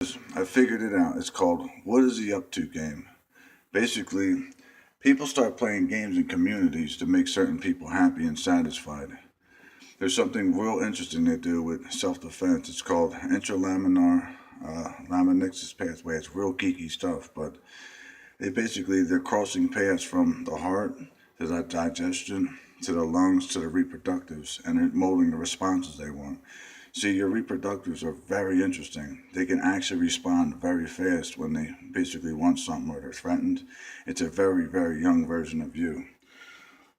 I figured it out. It's called What Is He Up To game. Basically, people start playing games in communities to make certain people happy and satisfied. There's something real interesting they do with self-defense. It's called intralaminar laminexus pathway. It's real geeky stuff, but they're crossing paths from the heart to the digestion to the lungs to the reproductives, and they're molding the responses they want. See, your reproductives are very interesting. They can actually respond very fast when they basically want something or they're threatened. It's a very, very young version of you.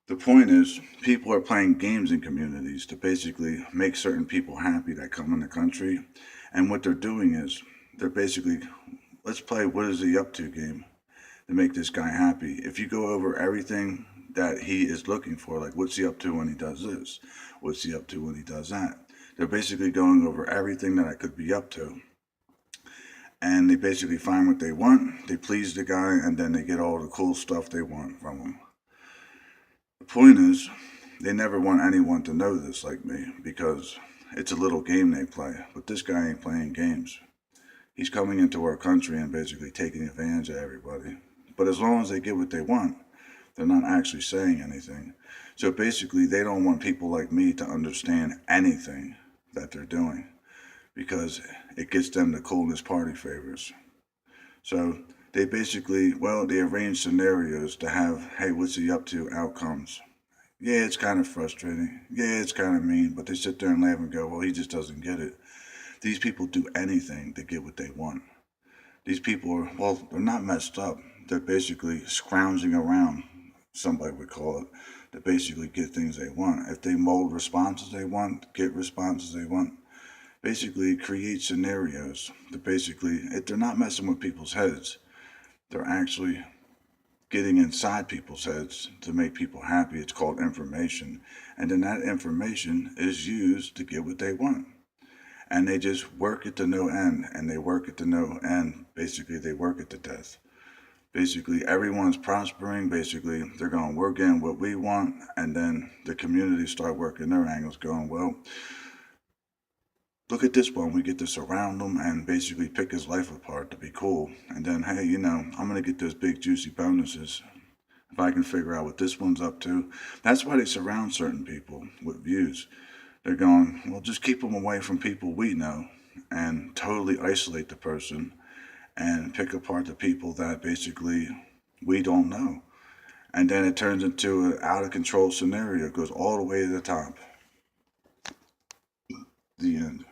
The point is, people are playing games in communities to basically make certain people happy that come in the country. And what they're doing is, they're basically, let's play what is he up to game to make this guy happy. If you go over everything that he is looking for, like what's he up to when he does this? What's he up to when he does that? They're basically going over everything that I could be up to. And they basically find what they want, they please the guy, and then they get all the cool stuff they want from him. The point is, they never want anyone to know this like me because it's a little game they play. But this guy ain't playing games. He's coming into our country and basically taking advantage of everybody. But as long as they get what they want, they're not actually saying anything. So basically, they don't want people like me to understand anything that they're doing because it gets them the coolness party favors. So they basically, they arrange scenarios to have, hey, what's he up to outcomes. Yeah, it's kind of frustrating. Yeah, it's kind of mean, but they sit there and laugh and go, well, he just doesn't get it. These people do anything to get what they want. These people are, they're not messed up. They're basically scrounging around, somebody would call it, to basically get things they want. If they mold responses they want, get responses they want, basically create scenarios to basically, if they're not messing with people's heads, they're actually getting inside people's heads to make people happy. It's called information. And then that information is used to get what they want. And they just work it to no end, and they work it to no end. Basically, they work it to death. Basically, everyone's prospering. Basically, they're going, we're getting what we want, and then the community start working their angles, going, well, look at this one. We get to surround him and basically pick his life apart to be cool. And then, hey, I'm going to get those big juicy bonuses if I can figure out what this one's up to. That's why they surround certain people with views. They're going, well, just keep them away from people we know and totally isolate the person and pick apart the people that basically we don't know. And then it turns into an out of control scenario. It goes all the way to the top. The end.